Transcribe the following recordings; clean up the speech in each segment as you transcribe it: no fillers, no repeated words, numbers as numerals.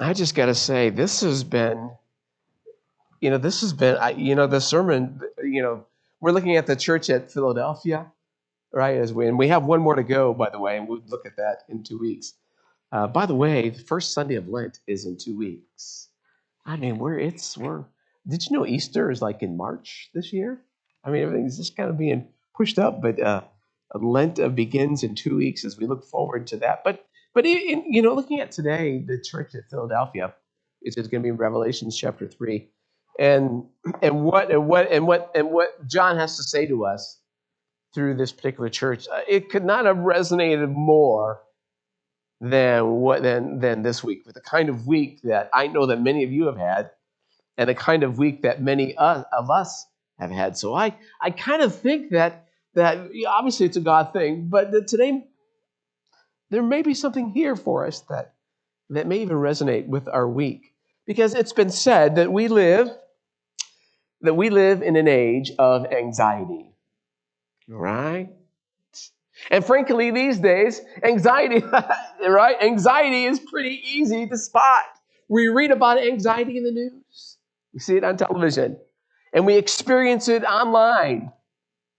I just got to say, the sermon, we're looking at the church at Philadelphia, right? And we have one more to go, by the way, and we'll look at that in 2 weeks. By the way, the first Sunday of Lent is in 2 weeks. I mean, did you know Easter is like in March this year? I mean, everything's just kind of being pushed up, but Lent begins in 2 weeks as we look forward to that. But looking at today, the church at Philadelphia, it's going to be in Revelations chapter 3, and what John has to say to us through this particular church, it could not have resonated more than this week, with the kind of week that I know that many of you have had, and the kind of week that many of us have had. So I kind of think that obviously it's a God thing, but that today there may be something here for us that may even resonate with our week, because it's been said that we live in an age of anxiety, right? And frankly, these days, anxiety, right? Anxiety is pretty easy to spot. We read about anxiety in the news. We see it on television. And we experience it online.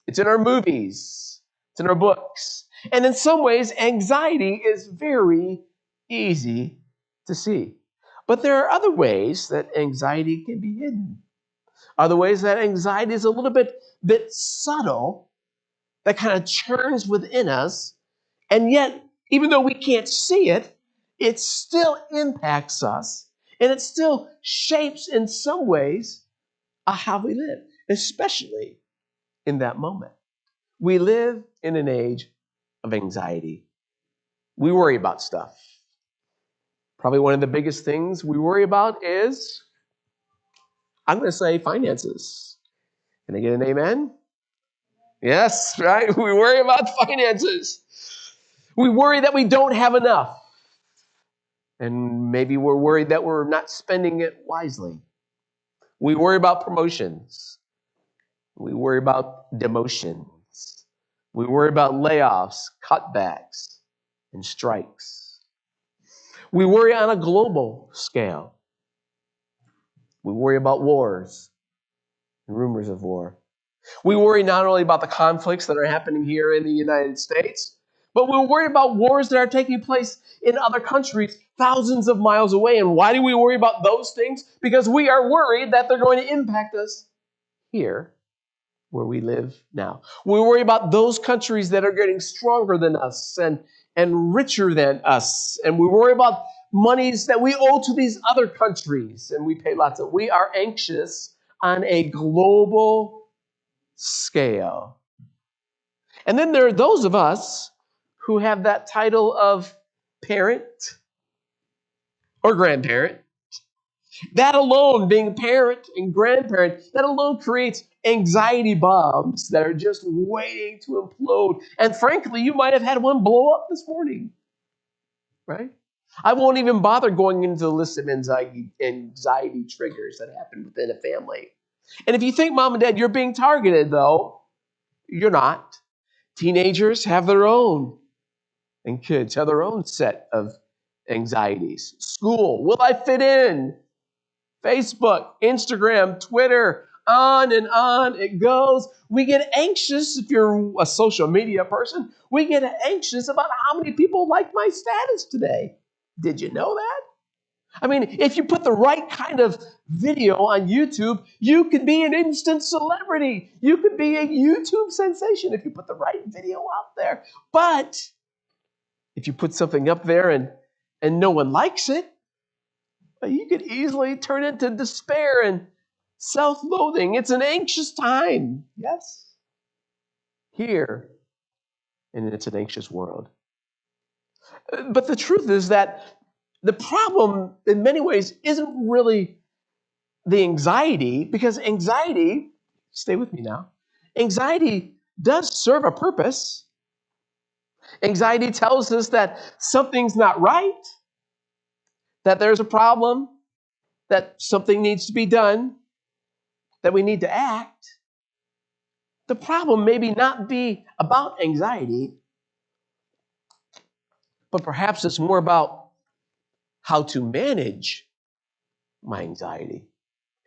It's in our movies. It's in our books. And in some ways, anxiety is very easy to see. But there are other ways that anxiety can be hidden. Other ways that anxiety is a little bit subtle, that kind of churns within us. And yet, even though we can't see it, it still impacts us. And it still shapes in some ways how we live, especially in that moment. We live in an age of anxiety. We worry about stuff. Probably one of the biggest things we worry about is, I'm going to say, finances. Can I get an amen? Yes, right? We worry about finances. We worry that we don't have enough. And maybe we're worried that we're not spending it wisely. We worry about promotions. We worry about demotions. We worry about layoffs, cutbacks, and strikes. We worry on a global scale. We worry about wars and rumors of war. We worry not only about the conflicts that are happening here in the United States, but we worry about wars that are taking place in other countries thousands of miles away. And why do we worry about those things? Because we are worried that they're going to impact us here where we live now. We worry about those countries that are getting stronger than us and richer than us. And we worry about monies that we owe to these other countries. And we pay lots of. We are anxious on a global scale. And then there are those of us who have that title of parent or grandparent. That alone, being parent and grandparent, that alone creates anxiety bombs that are just waiting to implode. And frankly, you might have had one blow up this morning, right? I won't even bother going into the list of anxiety triggers that happen within a family. And if you think, mom and dad, you're being targeted, though, you're not. Teenagers have their own, and kids have their own set of anxieties. School, will I fit in? Facebook, Instagram, Twitter, on and on it goes. We get anxious if you're a social media person. We get anxious about how many people like my status today. Did you know that? I mean, if you put the right kind of video on YouTube, you could be an instant celebrity. You could be a YouTube sensation if you put the right video out there. But if you put something up there and no one likes it, you could easily turn into despair and self-loathing. It's an anxious time, yes, here, and it's an anxious world. But the truth is that the problem, in many ways, isn't really the anxiety, because anxiety, stay with me now, anxiety does serve a purpose. Anxiety tells us that something's not right, that there's a problem, that something needs to be done, that we need to act. The problem maybe not be about anxiety, but perhaps it's more about how to manage my anxiety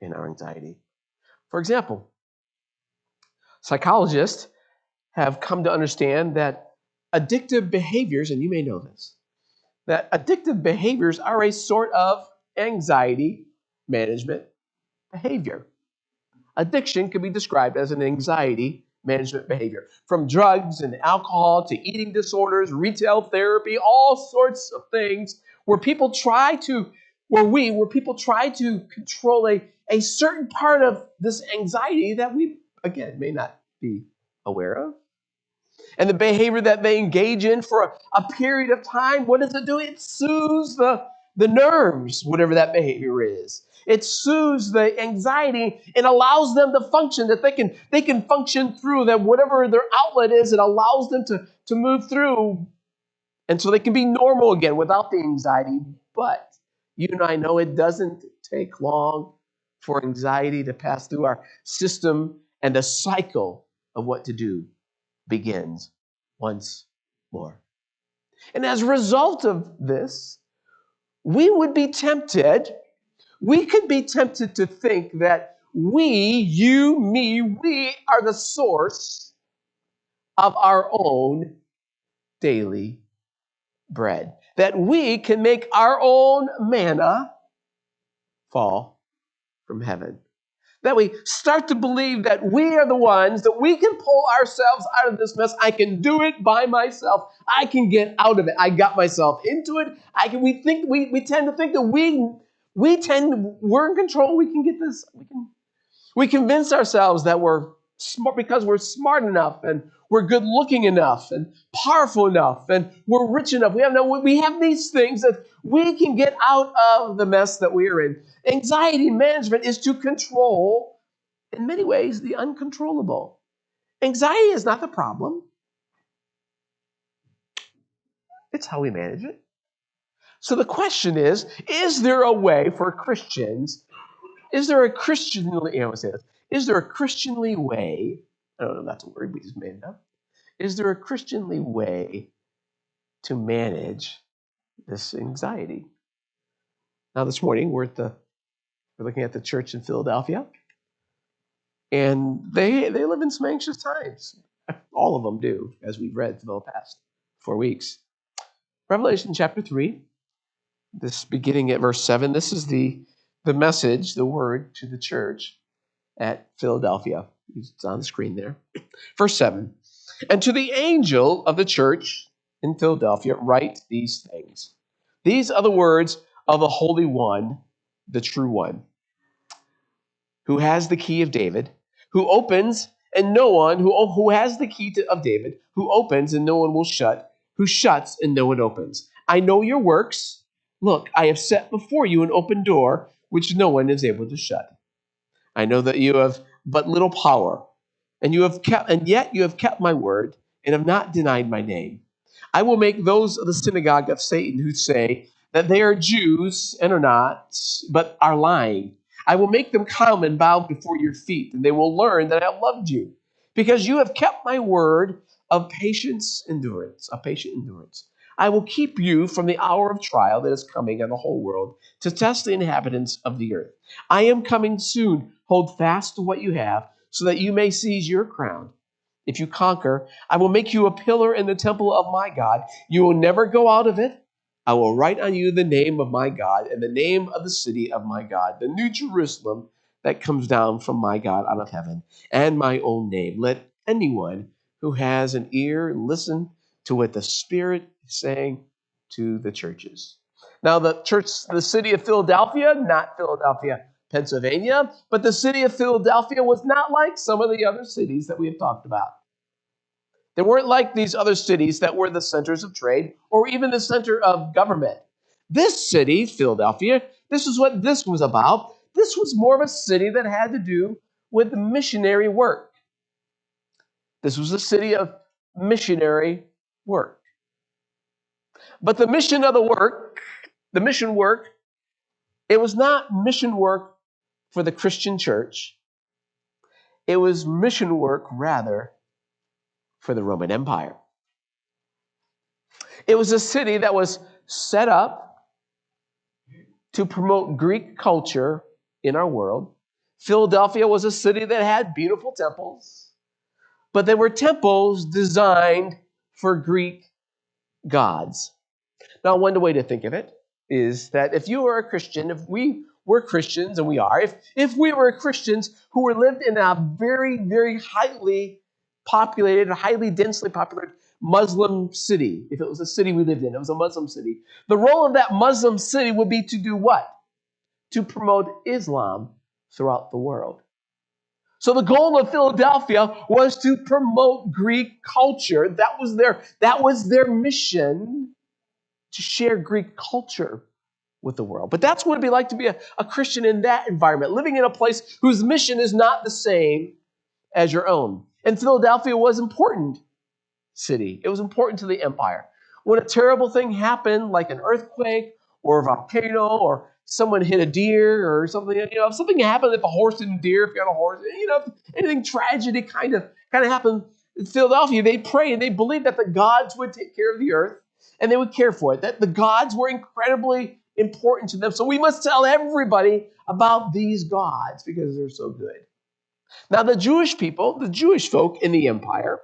and our anxiety. For example, psychologists have come to understand that addictive behaviors, and you may know this, that addictive behaviors are a sort of anxiety management behavior. Addiction can be described as an anxiety management behavior. From drugs and alcohol to eating disorders, retail therapy, all sorts of things where people try to, where people try to control a certain part of this anxiety that we, again, may not be aware of. And the behavior that they engage in for a period of time, what does it do? It soothes the nerves, whatever that behavior is. It soothes the anxiety and allows them to function, that they can function through, that whatever their outlet is, it allows them to move through. And so they can be normal again without the anxiety. But you and I know it doesn't take long for anxiety to pass through our system, and the cycle of what to do begins once more. And as a result of this, we could be tempted to think that you, me, we are the source of our own daily bread. That we can make our own manna fall from heaven. That we start to believe that we are the ones, that we can pull ourselves out of this mess. I can do it by myself. I can get out of it. I got myself into it. We tend to think that we're in control. We can get this. We convince ourselves that we're smart because we're smart enough and we're good looking enough and powerful enough and we're rich enough. We have these things that we can get out of the mess that we are in. Anxiety management is to control, in many ways, the uncontrollable. Anxiety is not the problem. It's how we manage it. So the question is there a way for Christians, is there a Christianly way, I don't know if that's a word we just made up, is there a Christianly way to manage this anxiety? Now this morning we're looking at the church in Philadelphia, and they live in some anxious times. All of them do, as we've read for the past 4 weeks. Revelation chapter 3, this beginning at verse 7, this is the message, the word to the church at Philadelphia. It's on the screen there. Verse 7, and to the angel of the church in Philadelphia write these things. These are the words of the Holy One, the true one, who has the key of David, who opens and no one, who has the key of David, who opens and no one will shut, who shuts and no one opens. I know your works. Look, I have set before you an open door, which no one is able to shut. I know that you have but little power, and yet you have kept my word, and have not denied my name. I will make those of the synagogue of Satan who say that they are Jews and are not, but are lying. I will make them come and bow before your feet, and they will learn that I have loved you, because you have kept my word of patient endurance. I will keep you from the hour of trial that is coming on the whole world to test the inhabitants of the earth. I am coming soon. Hold fast to what you have, so that you may seize your crown. If you conquer, I will make you a pillar in the temple of my God. You will never go out of it. I will write on you the name of my God and the name of the city of my God, the new Jerusalem that comes down from my God out of heaven, and my own name. Let anyone who has an ear listen to what the Spirit is saying to the churches. Now, the city of Philadelphia, not Philadelphia, Pennsylvania, but the city of Philadelphia was not like some of the other cities that we have talked about. They weren't like these other cities that were the centers of trade or even the center of government. This city, Philadelphia, this is what this was about. This was more of a city that had to do with missionary work. This was a city of missionary work. But the mission work, it was not mission work for the Christian church. It was mission work, rather, for the Roman Empire. It was a city that was set up to promote Greek culture in our world. Philadelphia was a city that had beautiful temples, but they were temples designed for Greek gods. Now, one way to think of it is that if you are a Christian, if we were Christians, and we are, if we were Christians who were lived in a very, very highly populated, highly densely populated Muslim city, if it was a city we lived in, it was a Muslim city, the role of that Muslim city would be to do what? To promote Islam throughout the world. So the goal of Philadelphia was to promote Greek culture. That was their mission, to share Greek culture with the world. But that's what it'd be like to be a Christian in that environment, living in a place whose mission is not the same as your own. And Philadelphia was an important city. It was important to the empire. When a terrible thing happened, like an earthquake or a volcano, or someone hit a deer or something, if something happened, if a horse hit a deer, if you had a horse, if anything tragedy kind of happened in Philadelphia, they prayed and they believed that the gods would take care of the earth and they would care for it, that the gods were incredibly important to them. So we must tell everybody about these gods because they're so good. Now, the Jewish people, the Jewish folk in the empire,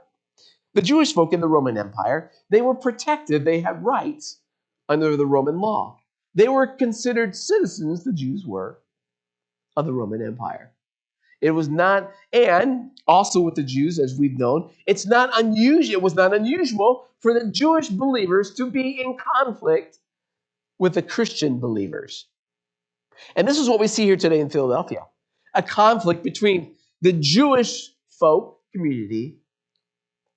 the Jewish folk in the Roman Empire, they were protected. They had rights under the Roman law. They were considered citizens, the Jews were, of the Roman Empire. It was not, and also with the Jews, as we've known, it was not unusual for the Jewish believers to be in conflict with the Christian believers. And this is what we see here today in Philadelphia, a conflict between the Jewish folk community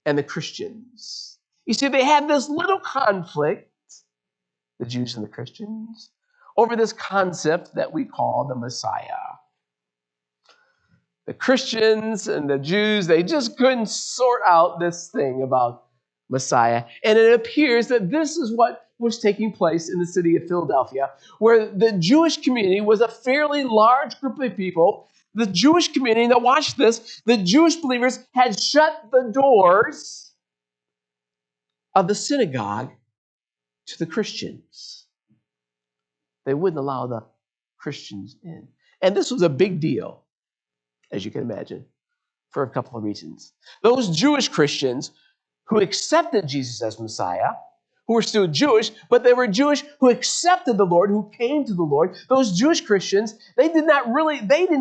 and the Christians. You see, they had this little conflict, the Jews and the Christians, over this concept that we call the Messiah. The Christians and the Jews, they just couldn't sort out this thing about Messiah. And it appears that this is what was taking place in the city of Philadelphia, where the Jewish community was a fairly large group of people. The Jewish community, now watch this, the Jewish believers had shut the doors of the synagogue to the Christians. They wouldn't allow the Christians in. And this was a big deal, as you can imagine, for a couple of reasons. Those Jewish Christians who accepted Jesus as Messiah, who were still Jewish, but they were Jewish who accepted the Lord, who came to the Lord. Those Jewish Christians, they didn't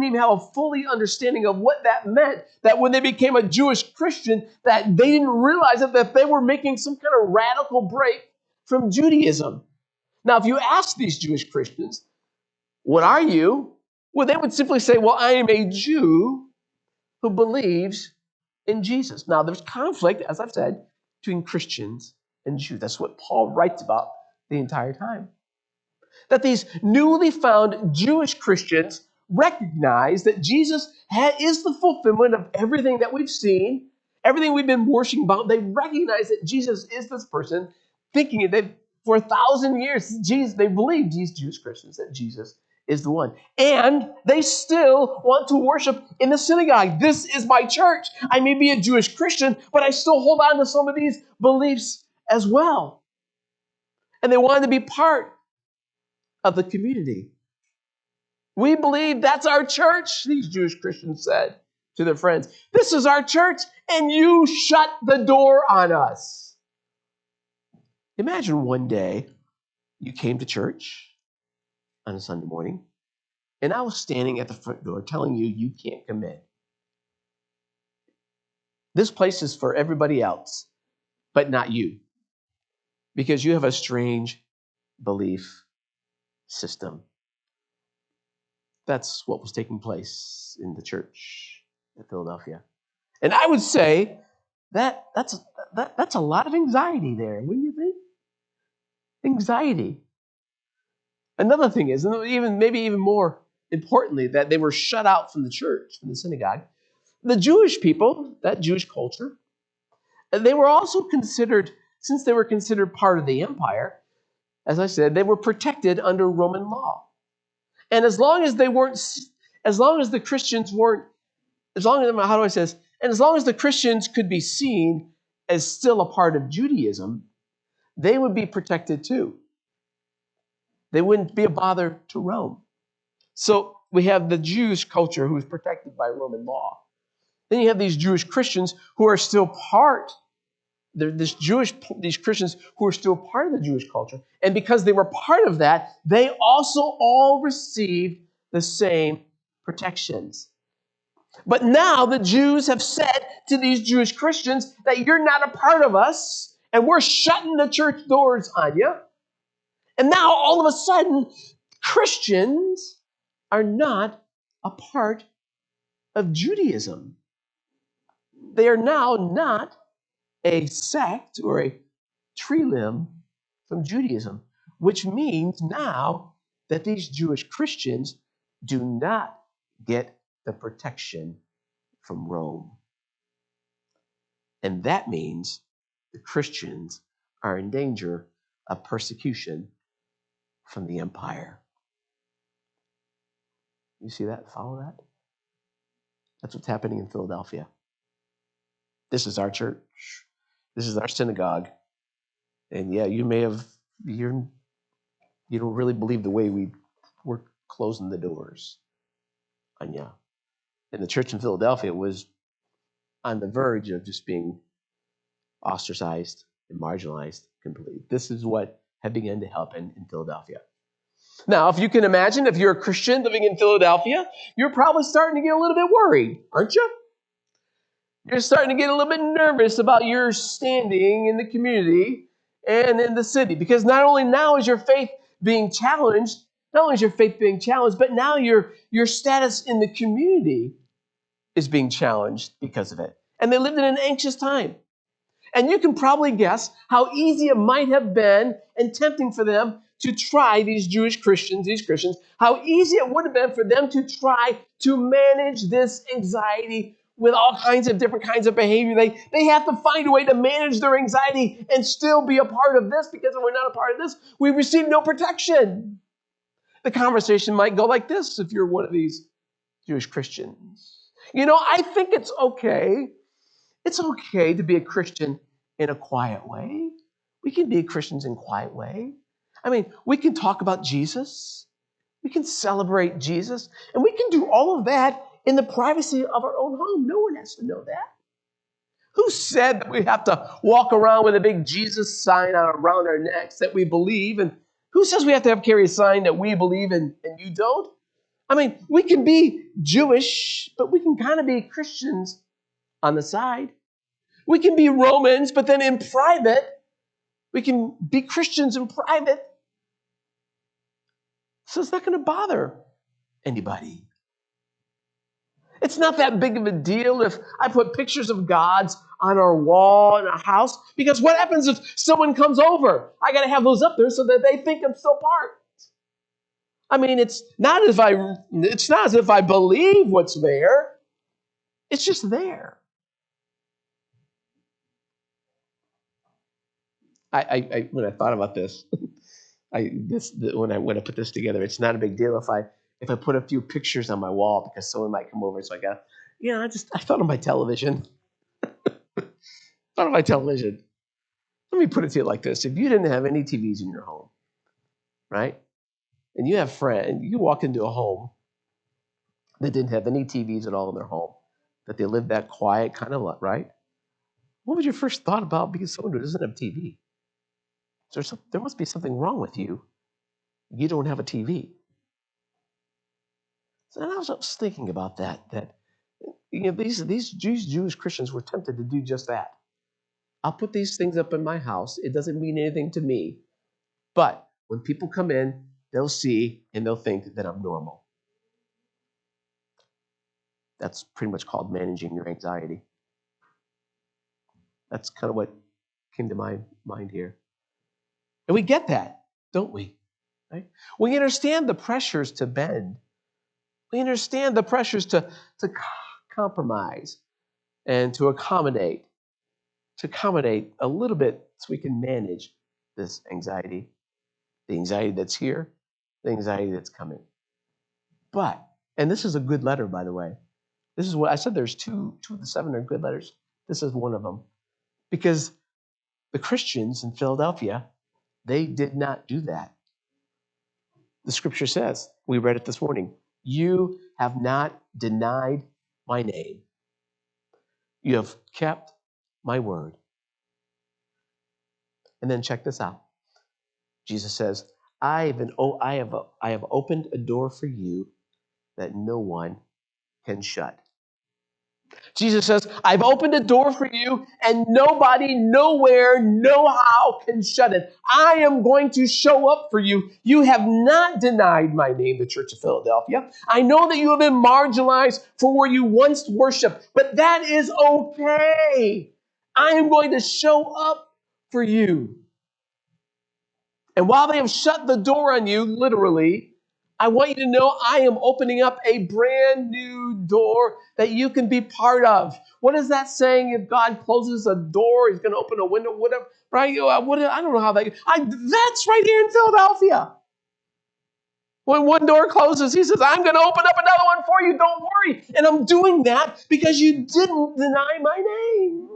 even have a fully understanding of what that meant, that when they became a Jewish Christian, that they didn't realize that they were making some kind of radical break from Judaism. Now, if you ask these Jewish Christians, what are you? Well, they would simply say, well, I am a Jew who believes in Jesus. Now, there's conflict, as I've said, between Christians and Jews. That's what Paul writes about the entire time. That these newly found Jewish Christians recognize that Jesus is the fulfillment of everything that we've seen, everything we've been worshiping about. They recognize that Jesus is this person, thinking that for 1,000 years, they believe, these Jewish Christians, that Jesus is the one. And they still want to worship in the synagogue. This is my church. I may be a Jewish Christian, but I still hold on to some of these beliefs as well. And they wanted to be part of the community. We believe that's our church, these Jewish Christians said to their friends. This is our church, and you shut the door on us. Imagine one day you came to church on a Sunday morning, and I was standing at the front door telling you you can't come in. This place is for everybody else, but not you, because you have a strange belief system. That's what was taking place in the church at Philadelphia. And I would say that's a lot of anxiety there, wouldn't you think? Anxiety. Another thing is, maybe even more importantly, that they were shut out from the church, from the synagogue. The Jewish people, that Jewish culture, they were also considered, since they were considered part of the empire, as I said, they were protected under Roman law. And as long as the Christians weren't, and as long as the Christians could be seen as still a part of Judaism, they would be protected too. They wouldn't be a bother to Rome. So we have the Jewish culture who is protected by Roman law. Then you have these Jewish Christians who are still part. These Christians who are still part of the Jewish culture. And because they were part of that, they also all received the same protections. But now the Jews have said to these Jewish Christians that you're not a part of us, and we're shutting the church doors on you. And now all of a sudden, Christians are not a part of Judaism. They are now not a sect or a tree limb from Judaism, which means now that these Jewish Christians do not get the protection from Rome. And that means the Christians are in danger of persecution from the empire. You see that? Follow that? That's what's happening in Philadelphia. This is our church. This is our synagogue. And yeah, you don't really believe the way we're closing the doors on you. And the church in Philadelphia was on the verge of just being ostracized and marginalized completely. This is what had begun to happen in Philadelphia. Now, if you can imagine, if you're a Christian living in Philadelphia, you're probably starting to get a little bit worried, aren't you? You're starting to get a little bit nervous about your standing in the community and in the city, because not only now is your faith being challenged, but now your status in the community is being challenged because of it. And they lived in an anxious time. And you can probably guess how easy it might have been and tempting for them to try these Christians, how easy it would have been for them to try to manage this anxiety with all kinds of different kinds of behavior. They have to find a way to manage their anxiety and still be a part of this, because if we're not a part of this, we receive no protection. The conversation might go like this if you're one of these Jewish Christians. I think it's okay. It's okay to be a Christian in a quiet way. We can be Christians in a quiet way. I mean, we can talk about Jesus. We can celebrate Jesus. And we can do all of that in the privacy of our own home. No one has to know that. Who said that we have to walk around with a big Jesus sign around our necks that we believe? And who says we have to carry a sign that we believe and you don't? I mean, we can be Jewish, but we can kind of be Christians on the side. We can be Romans, but then in private, we can be Christians in private. So it's not going to bother anybody. It's not that big of a deal if I put pictures of gods on our wall in our house, because what happens if someone comes over? I got to have those up there so that they think I'm still part. I mean, it's not as if I believe what's there. It's just there. When I thought about this, when I put this together, it's not a big deal if I put a few pictures on my wall, because someone might come over. So I thought of my television. Let me put it to you like this: if you didn't have any TVs in your home, right, and you have friends, you walk into a home that didn't have any TVs at all in their home, that they lived that quiet kind of life, right? What was your first thought about being someone who doesn't have TV? There must be something wrong with you. You don't have a TV. So I was thinking about that these Jewish Christians were tempted to do just that. I'll put these things up in my house. It doesn't mean anything to me. But when people come in, they'll see and they'll think that I'm normal. That's pretty much called managing your anxiety. That's kind of what came to my mind here. And we get that, don't we? Right? We understand the pressures to bend. We understand the pressures to compromise and to accommodate a little bit so we can manage this anxiety, the anxiety that's here, the anxiety that's coming. But, and this is a good letter, by the way. This is what I said, there's two of the 7 are good letters. This is one of them. Because the Christians in Philadelphia, they did not do that. The scripture says, we read it this morning, you have not denied my name. You have kept my word. And then check this out. Jesus says, I have opened a door for you that no one can shut. Jesus says, I've opened a door for you and nobody, nowhere, no how can shut it. I am going to show up for you. You have not denied my name, the Church of Philadelphia. I know that you have been marginalized for where you once worshiped, but that is okay. I am going to show up for you. And while they have shut the door on you, literally, I want you to know I am opening up a brand new door that you can be part of. What is that saying? If God closes a door, he's going to open a window, whatever. Right? I don't know how that. That's right here in Philadelphia. When one door closes, he says, I'm going to open up another one for you. Don't worry. And I'm doing that because you didn't deny my name.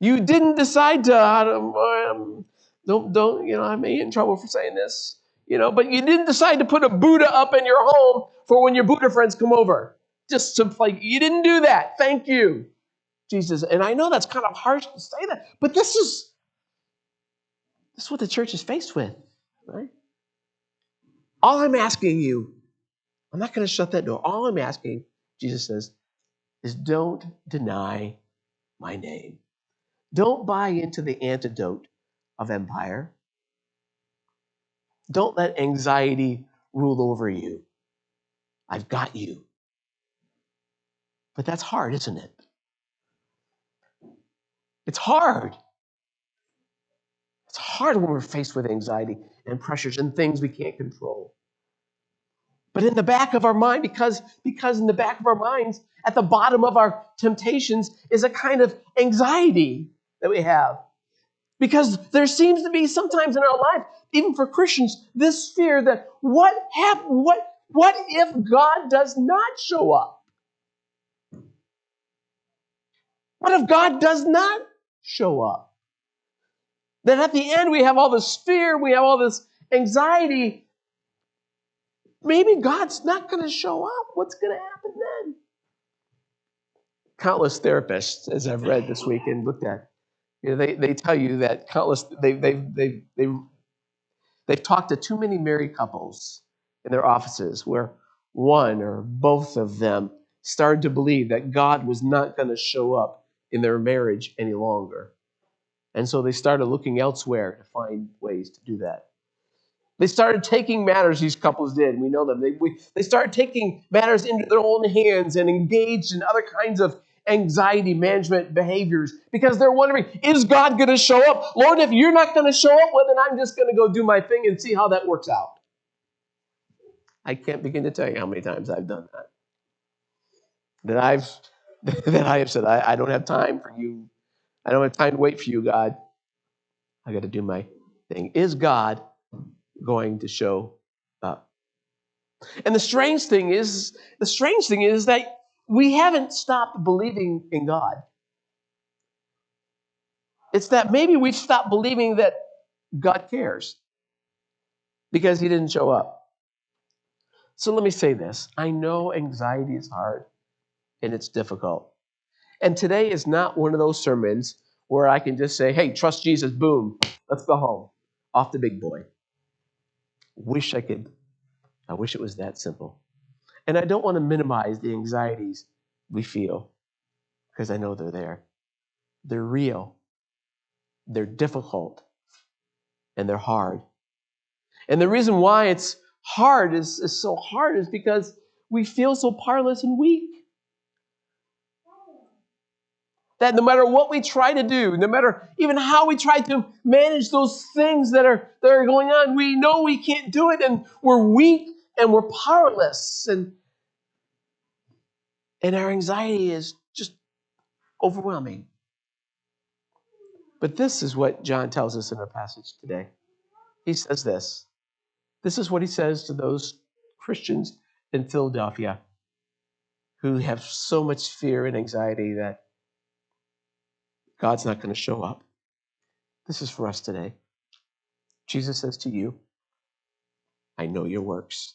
You didn't decide to, don't, I may get in trouble for saying this, but you didn't decide to put a Buddha up in your home for when your Buddha friends come over. Just to play, you didn't do that. Thank you, Jesus. And I know that's kind of harsh to say that, but this is what the church is faced with, right? All I'm asking you, I'm not going to shut that door. All I'm asking, Jesus says, is don't deny my name. Don't buy into the antidote of empire. Don't let anxiety rule over you. I've got you. But that's hard, isn't it? It's hard. It's hard when we're faced with anxiety and pressures and things we can't control. But in the back of our mind, because in the back of our minds, at the bottom of our temptations is a kind of anxiety that we have. Because there seems to be sometimes in our life, even for Christians, this fear that what if God does not show up? What if God does not show up? Then at the end we have all this fear, we have all this anxiety. Maybe God's not going to show up. What's going to happen then? Countless therapists, as I've read this week and looked at, they tell you that they've talked to too many married couples in their offices where one or both of them started to believe that God was not going to show up in their marriage any longer. And so they started looking elsewhere to find ways to do that. They started taking matters, these couples did, we know them. They started taking matters into their own hands and engaged in other kinds of anxiety management behaviors because they're wondering, is God going to show up? Lord, if you're not going to show up, well, then I'm just going to go do my thing and see how that works out. I can't begin to tell you how many times I've done that. That I have said, I don't have time for you. I don't have time to wait for you, God. I got to do my thing. Is God going to show up? And the strange thing is that we haven't stopped believing in God. It's that maybe we've stopped believing that God cares because he didn't show up. So let me say this. I know anxiety is hard and it's difficult. And today is not one of those sermons where I can just say, hey, trust Jesus, boom, let's go home. Off the big boy. I wish it was that simple. And I don't want to minimize the anxieties we feel because I know they're there. They're real. They're difficult. And they're hard. And the reason why it's hard is so hard is because we feel so powerless and weak. That no matter what we try to do, no matter even how we try to manage those things that are going on, we know we can't do it and we're weak and we're powerless. And our anxiety is just overwhelming. But this is what John tells us in our passage today. He says this. This is what he says to those Christians in Philadelphia who have so much fear and anxiety that God's not going to show up. This is for us today. Jesus says to you, I know your works.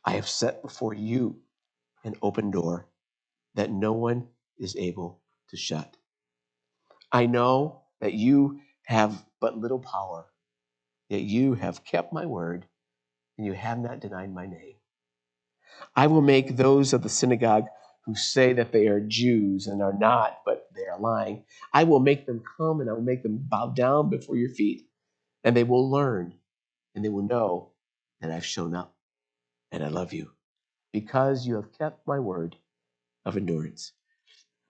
I have set before you an open door that no one is able to shut. I know that you have but little power, yet you have kept my word, and you have not denied my name. I will make those of the synagogue who say that they are Jews and are not, but they are lying. I will make them come, and I will make them bow down before your feet, and they will learn, and they will know that I've shown up, and I love you, because you have kept my word of endurance.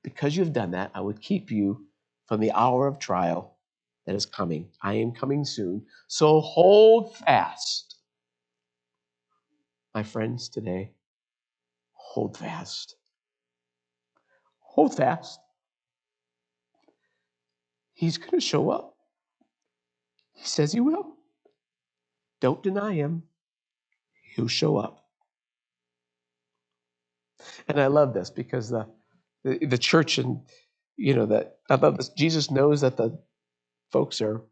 Because you have done that, I will keep you from the hour of trial that is coming. I am coming soon. So hold fast. My friends, today, hold fast. Hold fast. He's going to show up. He says he will. Don't deny him. He'll show up. And I love this because the church and that I love this. Jesus knows that the folks are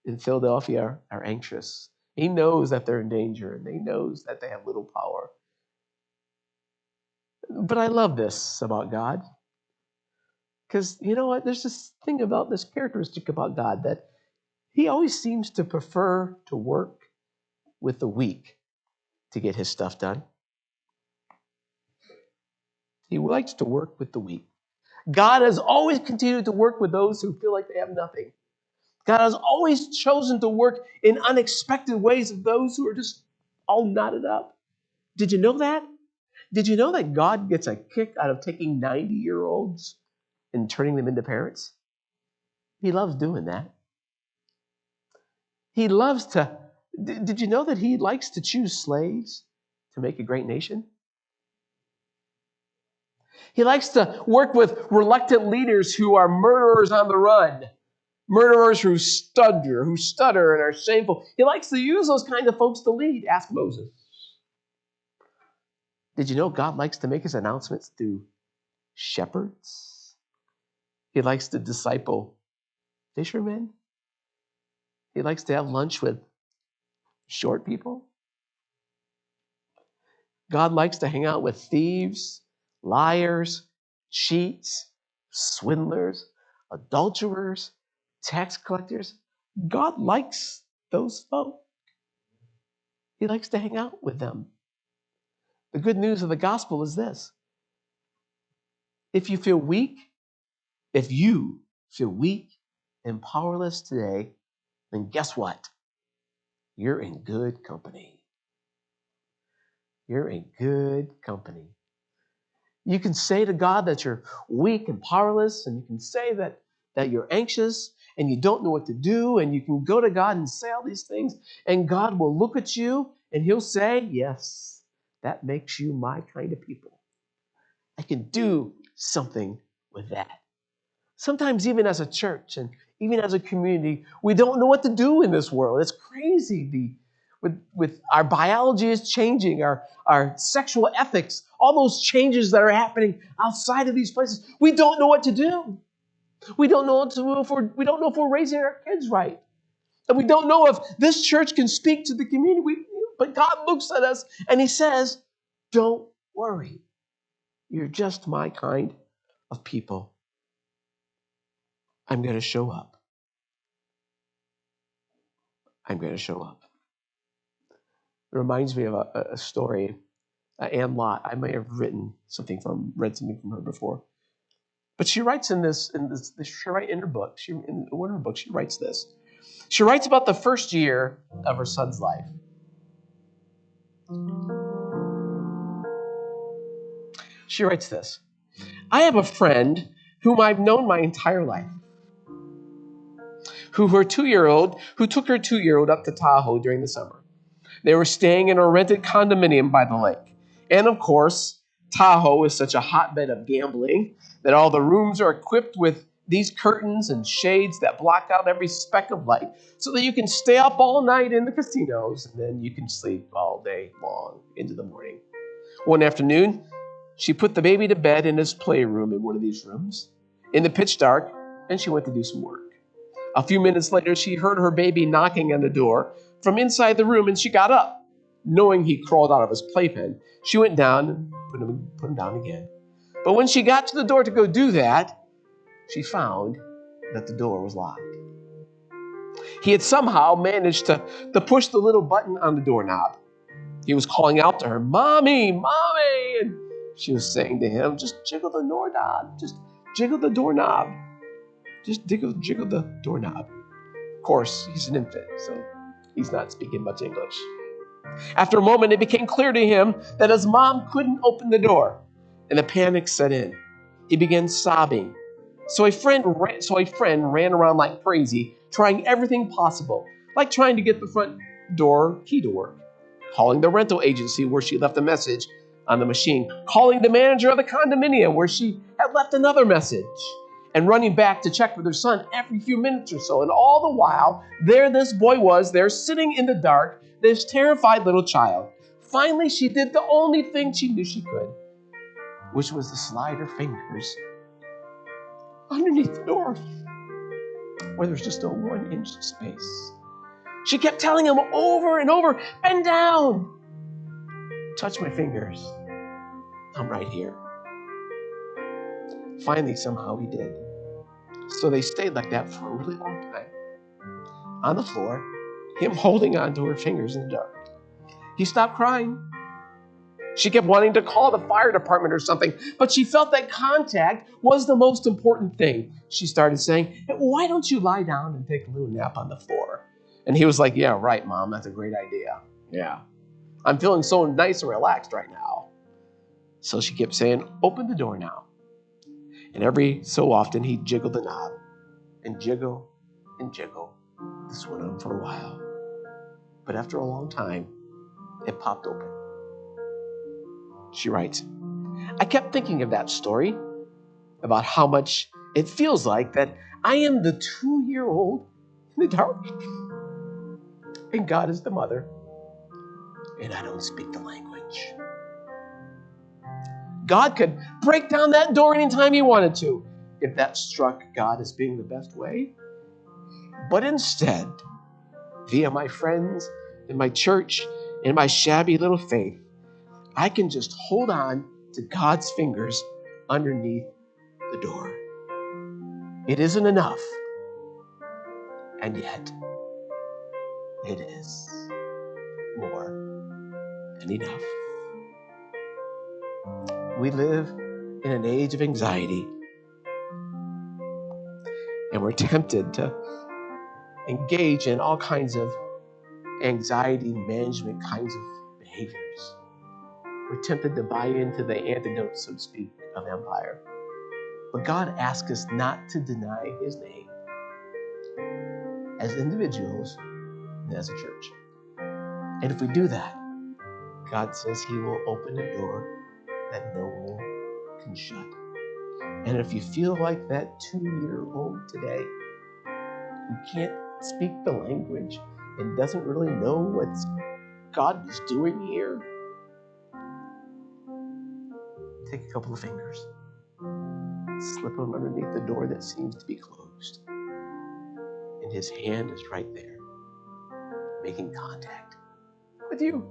in Philadelphia are anxious. He knows that they're in danger, and he knows that they have little power. But I love this about God. Because you know what? There's this thing about this characteristic about God that he always seems to prefer to work with the weak to get his stuff done. He likes to work with the weak. God has always continued to work with those who feel like they have nothing. God has always chosen to work in unexpected ways of those who are just all knotted up. Did you know that? Did you know that God gets a kick out of taking 90-year-olds and turning them into parents? He loves doing that. He loves to. Did you know that he likes to choose slaves to make a great nation? He likes to work with reluctant leaders who are murderers on the run, murderers who stutter and are shameful. He likes to use those kind of folks to lead. Ask Moses. Did you know God likes to make his announcements through shepherds? He likes to disciple fishermen. He likes to have lunch with short people. God likes to hang out with thieves, liars, cheats, swindlers, adulterers, tax collectors. God likes those folk. He likes to hang out with them. The good news of the gospel is this. If you feel weak and powerless today, then guess what? You're in good company. You're in good company. You can say to God that you're weak and powerless, and you can say that you're anxious and you don't know what to do, and you can go to God and say all these things, and God will look at you and he'll say, yes, that makes you my kind of people. I can do something with that. Sometimes even as a church and even as a community, we don't know what to do in this world. It's crazy. With our biology is changing, our sexual ethics, all those changes that are happening outside of these places. We don't know what to do. We don't know what to do we don't know if we're raising our kids right. And we don't know if this church can speak to the community. But God looks at us and he says, don't worry. You're just my kind of people. I'm going to show up. I'm going to show up. It reminds me of a story. Anne Lott. I may have read something from her before. But she writes in her book, in one of her books, she writes this. She writes about the first year of her son's life. She writes this. I have a friend whom I've known my entire life, who took her 2-year-old up to Tahoe during the summer. They were staying in a rented condominium by the lake. And of course, Tahoe is such a hotbed of gambling that all the rooms are equipped with these curtains and shades that block out every speck of light so that you can stay up all night in the casinos and then you can sleep all day long into the morning. One afternoon, she put the baby to bed in his playroom in one of these rooms in the pitch dark, and she went to do some work. A few minutes later, she heard her baby knocking on the door, from inside the room, and she got up. Knowing he crawled out of his playpen, she went down and put him down again. But when she got to the door to go do that, she found that the door was locked. He had somehow managed to push the little button on the doorknob. He was calling out to her, "Mommy, Mommy!" And she was saying to him, "Just jiggle the doorknob. Just jiggle the doorknob. Just jiggle the doorknob." Of course, he's an infant, so he's not speaking much English. After a moment, it became clear to him that his mom couldn't open the door, and a panic set in. He began sobbing. So a friend ran around like crazy, trying everything possible, like trying to get the front door key to work, calling the rental agency where she left a message on the machine, calling the manager of the condominium where she had left another message, and running back to check with her son every few minutes or so. And all the while, there this boy was there sitting in the dark, this terrified little child. Finally, she did the only thing she knew she could, which was to slide her fingers underneath the door where there's just a 1-inch space. She kept telling him over and over, "Bend down. Touch my fingers. I'm right here." Finally, somehow he did. So they stayed like that for a really long time. On the floor, him holding on to her fingers in the dark. He stopped crying. She kept wanting to call the fire department or something, but she felt that contact was the most important thing. She started saying, "Why don't you lie down and take a little nap on the floor?" And he was like, "Yeah, right, Mom, that's a great idea. Yeah. I'm feeling so nice and relaxed right now." So she kept saying, "Open the door now." And every so often, he'd jiggle the knob and jiggle and jiggle. This went on for a while. But after a long time, it popped open. She writes, "I kept thinking of that story, about how much it feels like that I am the 2-year-old in the dark, and God is the mother, and I don't speak the language." God could break down that door anytime he wanted to, if that struck God as being the best way. But instead, via my friends and my church and my shabby little faith, I can just hold on to God's fingers underneath the door. It isn't enough, and yet it is more than enough. We live in an age of anxiety, and we're tempted to engage in all kinds of anxiety management kinds of behaviors. We're tempted to buy into the antidote, so to speak, of empire. But God asks us not to deny his name as individuals and as a church. And if we do that, God says he will open a door that no one can shut. And if you feel like that 2-year-old today who can't speak the language and doesn't really know what God is doing here, take a couple of fingers, slip them underneath the door that seems to be closed, and his hand is right there, making contact with you.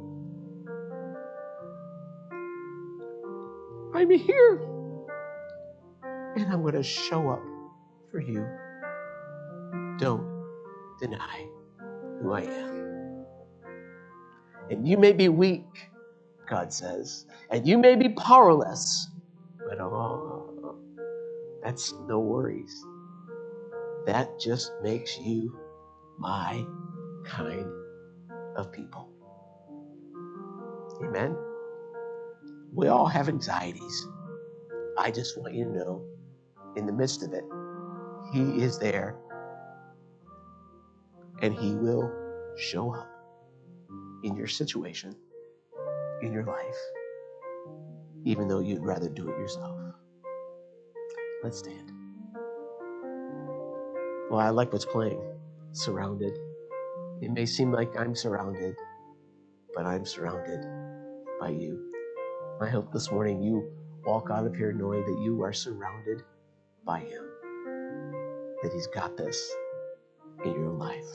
I'm here, and I'm going to show up for you. Don't deny who I am. And you may be weak, God says, and you may be powerless, but that's no worries. That just makes you my kind of people. Amen? We all have anxieties. I just want you to know, in the midst of it, he is there, and he will show up in your situation, in your life, even though you'd rather do it yourself. Let's stand. Well, I like what's playing. Surrounded. It may seem like I'm surrounded, but I'm surrounded by you. I hope this morning you walk out of here knowing that you are surrounded by him, that he's got this in your life.